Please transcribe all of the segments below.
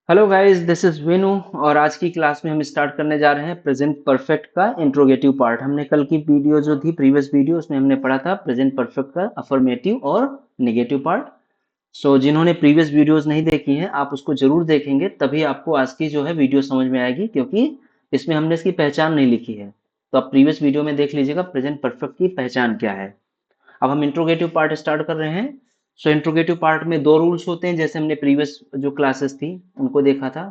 Hello guys, this is Vinu. और आज की क्लास में हम स्टार्ट करने जा रहे हैं प्रेजेंट परफेक्ट का इंट्रोगेटिव पार्ट। हमने कल की वीडियो जो थी, प्रीवियस वीडियो, उसमें हमने पढ़ा था प्रेजेंट परफेक्ट का अफर्मेटिव और नेगेटिव पार्ट। सो जिन्होंने प्रीवियस वीडियोस नहीं देखी हैं, आप उसको जरूर देखेंगे, तभी आपको आज की जो है वीडियो समझ में आएगी, क्योंकि इसमें हमने इसकी पहचान नहीं लिखी है। तो आप प्रीवियस वीडियो में देख लीजिएगा प्रेजेंट परफेक्ट की पहचान क्या है। अब हम इंट्रोगेटिव पार्ट स्टार्ट कर रहे हैं। सो इंट्रोगेटिव पार्ट में दो रूल्स होते हैं, जैसे हमने प्रीवियस जो क्लासेस थी उनको देखा था,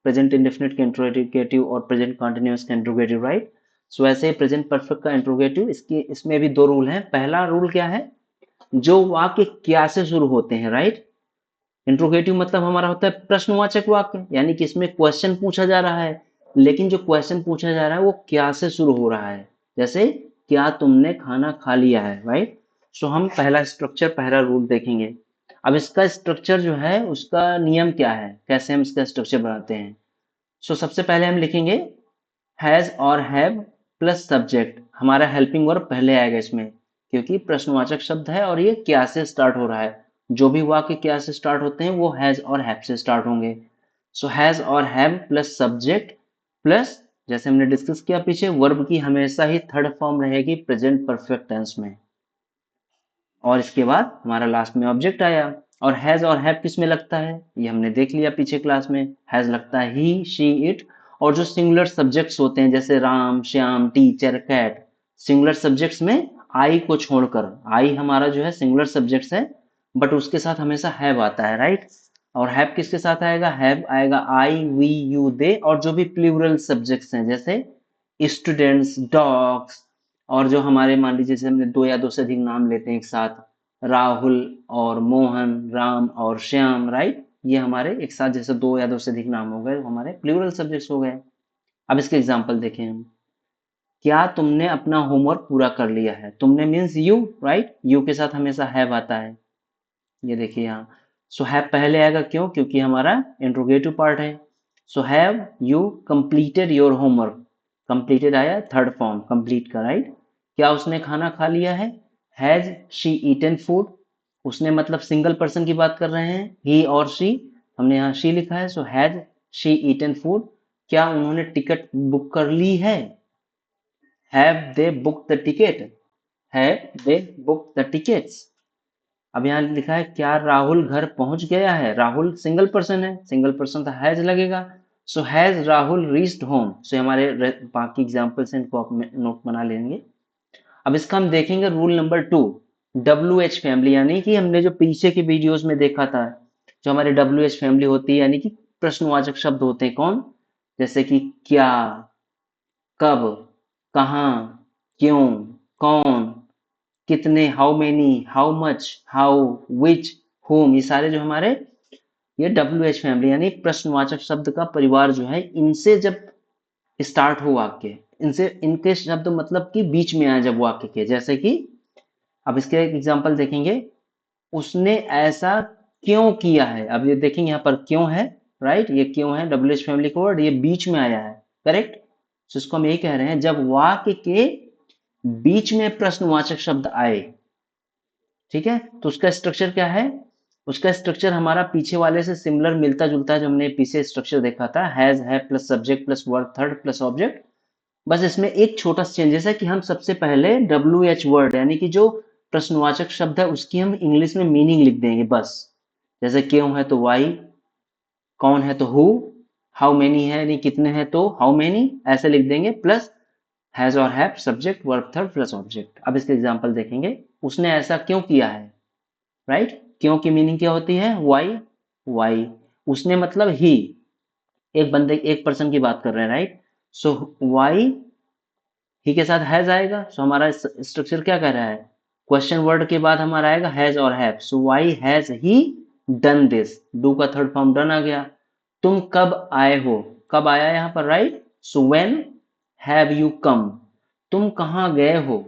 प्रेजेंट इंडेफिनिट का इंट्रोगेटिव और प्रेजेंट कंटिन्यूअस का इंट्रोगेटिव, राइट। सो ऐसे ही प्रेजेंट परफेक्ट का इंट्रोगेटिव, इसकी इसमें भी दो रूल हैं। पहला रूल क्या है, जो वाक्य क्या से शुरू होते हैं, राइट। इंट्रोगेटिव मतलब हमारा होता है प्रश्नवाचक वाक्य, यानी कि इसमें क्वेश्चन पूछा जा रहा है, लेकिन जो क्वेश्चन पूछा जा रहा है वो क्या से शुरू हो रहा है। जैसे क्या तुमने खाना खा लिया है, राइट। सो हम पहला स्ट्रक्चर, पहला रूल देखेंगे। अब इसका स्ट्रक्चर जो है, उसका नियम क्या है, कैसे हम इसका स्ट्रक्चर बनाते हैं। सो सबसे पहले हम लिखेंगे हैज और हैव प्लस सब्जेक्ट। हमारा हेल्पिंग वर्ब पहले आएगा इसमें, क्योंकि प्रश्नवाचक शब्द है और ये क्या से स्टार्ट हो रहा है। जो भी वाक्य क्या से स्टार्ट होते हैं वो हैज और हैव से स्टार्ट होंगे। सो हैज और हैव प्लस सब्जेक्ट प्लस, जैसे हमने डिस्कस किया पीछे, वर्ब की हमेशा ही थर्ड फॉर्म रहेगी प्रेजेंट परफेक्ट टेंस में। और इसके बाद हमारा लास्ट में ऑब्जेक्ट आया। और हैज और हैव किस में लगता है, ये हमने देख लिया पीछे क्लास में। हैज लगता है ही, शी, इट। और जो सिंगुलर सब्जेक्ट्स होते हैं, जैसे Ram, Shyam, teacher, cat, singular subjects में आई को छोड़कर, आई हमारा जो है सिंगुलर सब्जेक्ट्स है, बट उसके साथ हमेशा हैव आता है, राइट। और हैव किसके साथ आएगा, हैव आएगा आई, वी, यू, दे, और जो भी प्लूरल सब्जेक्ट्स हैं, जैसे स्टूडेंट्स, डॉग्स। और जो हमारे, मान लीजिए जैसे हमने दो या दो से अधिक नाम लेते हैं एक साथ, राहुल और मोहन, राम और श्याम, राइट। ये हमारे एक साथ जैसे दो या दो से अधिक नाम हो गए, वो हमारे प्लूरल सब्जेक्ट्स हो गए। अब इसके एग्जांपल देखें हम। क्या तुमने अपना होमवर्क पूरा कर लिया है, तुमने मीन्स यू, राइट। यू के साथ हमेशा हैव आता है, ये देखिए यहाँ। सो हैव पहले आएगा, क्यों, क्योंकि हमारा इंट्रोगेटिव पार्ट है। So have you completed your homework. Completed आया थर्ड फॉर्म कंप्लीट का, राइट। क्या उसने खाना खा लिया है, हैज शी ईटन फूड। उसने मतलब सिंगल पर्सन की बात कर रहे हैं, ही और शी। हमने यहाँ शी लिखा है, so has she eaten food. क्या उन्होंने टिकट बुक कर ली है, have they book the ticket, have they book the tickets. अब यहाँ लिखा है क्या राहुल घर पहुंच गया है, राहुल सिंगल पर्सन है, सिंगल पर्सन तो हैज लगेगा। So has Rahul reached home. So हमारे बाकी एग्जांपल्स हैं, इनको आप नोट बना लेंगे। अब इसका हम देखेंगे rule number 2, W H family, यानी कि हमने जो पीछे की वीडियोस में देखा था, जो हमारे डब्ल्यू एच फैमिली होती है, यानी कि प्रश्नवाचक शब्द होते हैं कौन, जैसे कि क्या, कब, कहाँ, क्यों, कौन, कितने, how many, how much, how, which, home. ये सारे जो हमारे, ये डब्ल्यू एच फैमिली यानी प्रश्नवाचक शब्द का परिवार जो है, इनसे जब स्टार्ट हो वाक्य, इनसे, इनके शब्द मतलब कि बीच में आए जब वाक्य के, जैसे कि अब इसके एक एग्जांपल देखेंगे। उसने ऐसा क्यों किया है। अब ये देखेंगे यहाँ पर क्यों है, राइट। ये क्यों है डब्ल्यू एच फैमिली का वर्ड, ये बीच में आया है, करेक्ट। तो इसको हम यही कह रहे हैं, जब वाक्य के बीच में प्रश्नवाचक शब्द आए, ठीक है, तो उसका स्ट्रक्चर क्या है। उसका स्ट्रक्चर हमारा पीछे वाले से सिमिलर, मिलता जुलता है, जो हमने पीछे स्ट्रक्चर देखा था, हैज है plus subject plus verb third plus object. बस इसमें एक छोटा सा चेंजेस है कि हम सबसे पहले डब्ल्यू एच वर्ड, यानी कि जो प्रश्नवाचक शब्द है, उसकी हम इंग्लिश में मीनिंग लिख देंगे बस। जैसे क्यों है तो वाई, कौन है तो हु, हाउ मेनी है यानी कितने हैं तो हाउ मेनी, ऐसे लिख देंगे, प्लस हैज और have subject verb third plus object. अब इसके एग्जांपल देखेंगे। उसने ऐसा क्यों किया है, राइट। क्यों की मीनिंग क्या होती है, वाई। वाई, उसने मतलब ही, एक बंदे, एक पर्सन की बात कर रहे हैं, राइट। सो वाई, ही के साथ हैज आएगा। सो हमारा स्ट्रक्चर क्या कह रहा है, क्वेश्चन वर्ड के बाद हमारा आएगा हैज और have. So why has he done this, do का थर्ड फॉर्म डन आ गया। तुम कब आए हो, कब आया यहाँ पर, right. So when have you come. तुम कहाँ गए हो,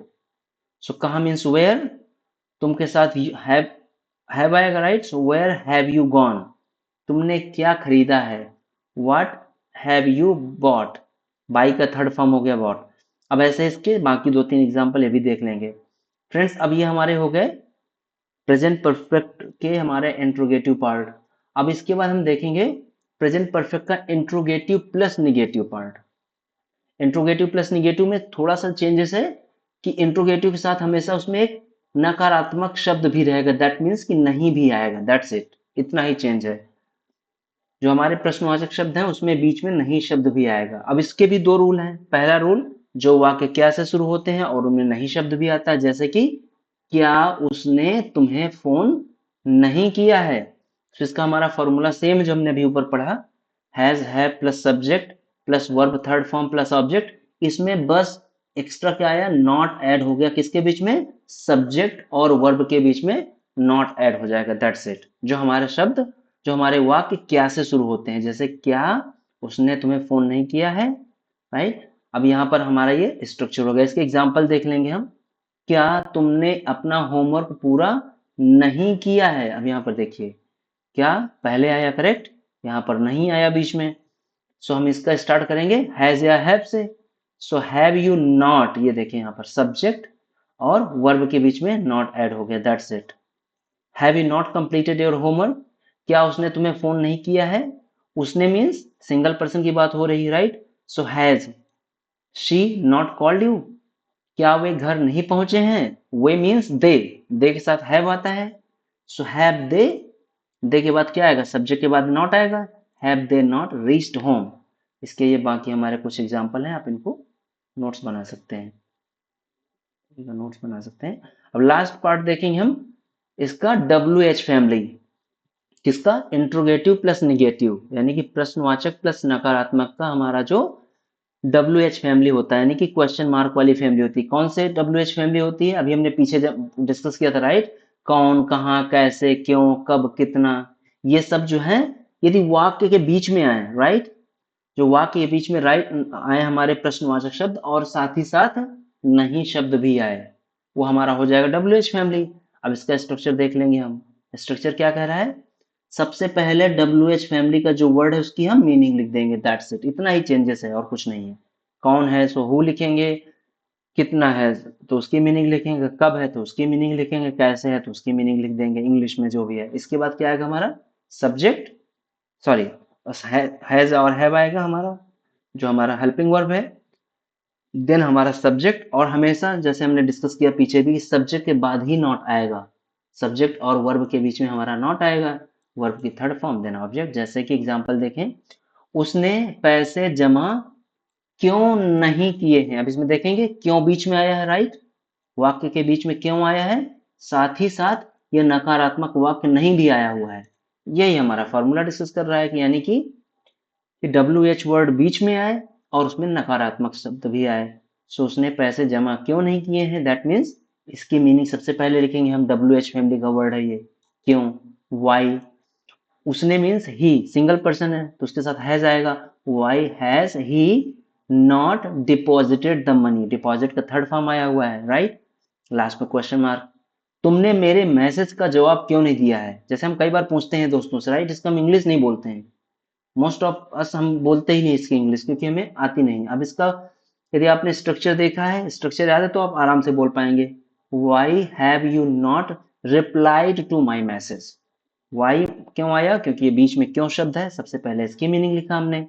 सो कहाँ मीन्स वेयर, तुम के साथ हैव आएगा, right. So where have you gone, तुमने क्या खरीदा है, what have you bought, buy का थर्ड फॉर्म हो गया बॉट। अब ऐसे इसके बाकी दो तीन एग्जांपल ये भी देख लेंगे। फ्रेंड्स, अब ये हमारे हो गए प्रेजेंट परफेक्ट के हमारे इंट्रोगेटिव पार्ट। अब इसके बाद हम देखेंगे प्रेजेंट परफेक्ट का interrogative plus negative part. Interrogative plus negative में थोड़ा सा चेंजेस है कि इंट्रोगेटिव के साथ हमेशा उसमें एक नकारात्मक शब्द भी रहेगा, दैट मीन्स कि नहीं भी आएगा, दैट्स इट, इतना ही चेंज है। जो हमारे प्रश्नवाचक शब्द हैं उसमें बीच में नहीं शब्द भी आएगा। अब इसके भी दो रूल हैं। पहला रूल, जो वाक्य क्या से शुरू होते हैं और उनमें नहीं शब्द भी आता है, जैसे कि क्या उसने तुम्हें फोन नहीं किया है, तो इसका हमारा फॉर्मूला सेम जो हमने अभी ऊपर पढ़ा, हैज है plus subject plus verb third form plus object. इसमें बस एक्स्ट्रा क्या आया, नॉट ऐड हो गया, किसके बीच में, सब्जेक्ट और वर्ब के बीच में नॉट ऐड हो जाएगा, दैट्स इट। जो हमारे शब्द, जो हमारे वाक्य क्या से शुरू होते हैं, जैसे क्या उसने तुम्हें फोन नहीं किया है, राइट। अब यहाँ पर हमारा ये स्ट्रक्चर हो गया। इसके एग्जाम्पल देख लेंगे हम। क्या तुमने अपना होमवर्क पूरा नहीं किया है, अब यहाँ पर देखिए, क्या पहले आया, करेक्ट, यहाँ पर नहीं आया बीच में। सो हम इसका स्टार्ट करेंगे हैज या हैव से। सो हैव यू नॉट, ये देखिए यहाँ पर सब्जेक्ट और वर्ब के बीच में नॉट ऐड हो गया, that's it. Have you not completed your homework, क्या उसने तुम्हें फोन नहीं किया है, उसने मीन्स सिंगल पर्सन की बात हो रही है, right. So has she not called you, क्या वे घर नहीं पहुंचे हैं, वे मीन्स दे के साथ हैव आता है। सो हैव दे के बाद क्या आएगा, सब्जेक्ट के बाद नॉट आएगा, have they not reached home. इसके ये बाकी हमारे कुछ एग्जाम्पल हैं, आप इनको नोट्स बना सकते हैं, नोट्स बना सकते हैं। अब लास्ट पार्ट देखेंगे हम इसका, डब्ल्यू एच फैमिली, किसका, इंट्रोगेटिव प्लस निगेटिव, यानी कि प्रश्नवाचक प्लस नकारात्मक का हमारा जो डब्ल्यू एच फैमिली होता है, यानी कि क्वेश्चन मार्क वाली फैमिली होती है। कौन से डब्ल्यू एच फैमिली होती है, अभी हमने पीछे जब डिस्कस किया था, राइट। कौन, कहाँ, कैसे, क्यों, कब, कितना, ये सब जो है यदि वाक्य के बीच में आए, राइट, जो वाक्य के बीच में राइट आए हमारे प्रश्नवाचक शब्द और साथ ही साथ नहीं शब्द भी आए, वो हमारा हो जाएगा डब्ल्यू एच फैमिली। अब इसका स्ट्रक्चर देख लेंगे हम। स्ट्रक्चर क्या कह रहा है, सबसे पहले डब्ल्यू एच फैमिली का जो वर्ड है उसकी हम मीनिंग लिख देंगे, दैट्स इट, इतना ही चेंजेस है और कुछ नहीं है। कौन है सो हु लिखेंगे, कितना है तो उसकी मीनिंग लिखेंगे, कब है तो उसकी मीनिंग लिखेंगे, कैसे है तो उसकी मीनिंग लिख देंगे, इंग्लिश में जो भी है। इसके बाद क्या आएगा हमारा, सब्जेक्ट, सॉरी, हैज और हैव आएगा हमारा, जो हमारा हेल्पिंग वर्ब है। देन हमारा सब्जेक्ट, और हमेशा जैसे हमने डिस्कस किया पीछे भी, सब्जेक्ट के बाद ही नॉट आएगा, सब्जेक्ट और वर्ब के बीच में हमारा नॉट आएगा, वर्ब की थर्ड फॉर्म, देन ऑब्जेक्ट। जैसे कि एग्जांपल देखें, उसने पैसे जमा क्यों नहीं किए हैं, अब इसमें देखेंगे क्यों बीच में आया है, राइट, वाक्य के बीच में क्यों आया है, साथ ही साथ ये नकारात्मक वाक्य नहीं भी आया हुआ है। यही हमारा फॉर्मूला डिस्कस कर रहा है कि यानी कि डब्ल्यू एच वर्ड बीच में आए और उसमें नकारात्मक शब्द भी आए। सो उसने पैसे जमा क्यों नहीं किए हैं, दैट मीन्स इसकी मीनिंग सबसे पहले लिखेंगे हम, डब्ल्यू एच फैमिली का वर्ड है ये, क्यों, वाई। उसने मीन्स ही, सिंगल पर्सन है तो उसके साथ हैज आएगा, why has he not deposited the money, deposit का थर्ड फॉर्म आया हुआ है, राइट। लास्ट में क्वेश्चन मार्क, तुमने मेरे मैसेज का जवाब क्यों नहीं दिया है, जैसे हम कई बार पूछते हैं दोस्तों से, राइट, इसका हम इंग्लिश नहीं बोलते हैं, मोस्ट ऑफ अस हम बोलते ही नहीं इसकी इंग्लिश, क्योंकि हमें आती नहीं। अब इसका यदि आपने स्ट्रक्चर देखा है, स्ट्रक्चर याद है तो आप आराम से बोल पाएंगे, why have you not replied to my message. Why क्यों आया, क्योंकि ये बीच में क्यों शब्द है, सबसे पहले इसकी मीनिंग लिखा हमने।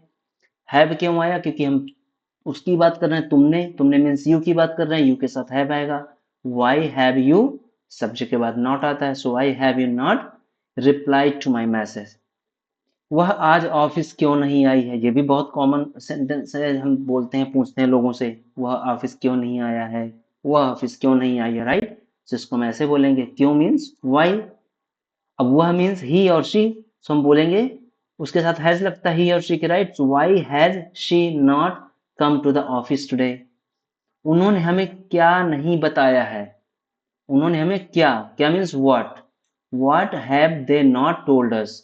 हैव क्यों आया, क्योंकि हम उसकी बात कर रहे हैं, तुमने मीन्स यू की बात कर रहे हैं, यू के साथ हैव आएगा। वाई हैव यू, सब्जेक्ट के बाद नॉट आता है, so why have you not replied to my message. वह आज ऑफिस क्यों नहीं आई है, ये भी बहुत कॉमन सेंटेंस है, हम बोलते हैं, पूछते हैं लोगों से, वह ऑफिस क्यों नहीं आया है, वह ऑफिस क्यों नहीं आई है, राइट। तो इसको हम ऐसे बोलेंगे, क्यों मीन्स वाई, अब वह मीन्स ही और शी, सो हम बोलेंगे उसके साथ हैज लगता है ही और शी के, right. So why has she not come to the office today, उन्होंने हमें क्या नहीं बताया है, उन्होंने हमें क्या, क्या means what have they not told us,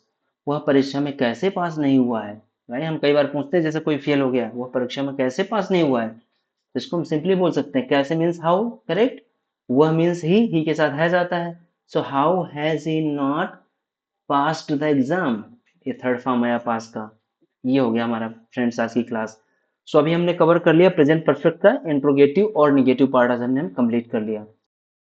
वह परीक्षा में कैसे पास नहीं हुआ है, राइट। हम कई बार पूछते हैं जैसे कोई फेल हो गया, वह परीक्षा में कैसे पास नहीं हुआ है, तो इसको हम सिंपली बोल सकते हैं, कैसे मीन्स हाउ, करेक्ट, वह मीन्स ही के साथ हैज आता है। So how has he not pass to the exam, ये थर्ड फॉर्म आया पास का। ये हो गया हमारा फ्रेंड्स आज की क्लास। सो अभी हमने कवर कर लिया प्रेजेंट परफेक्ट का इंट्रोगेटिव और निगेटिव पार्ट, आज हमने कंप्लीट कर लिया।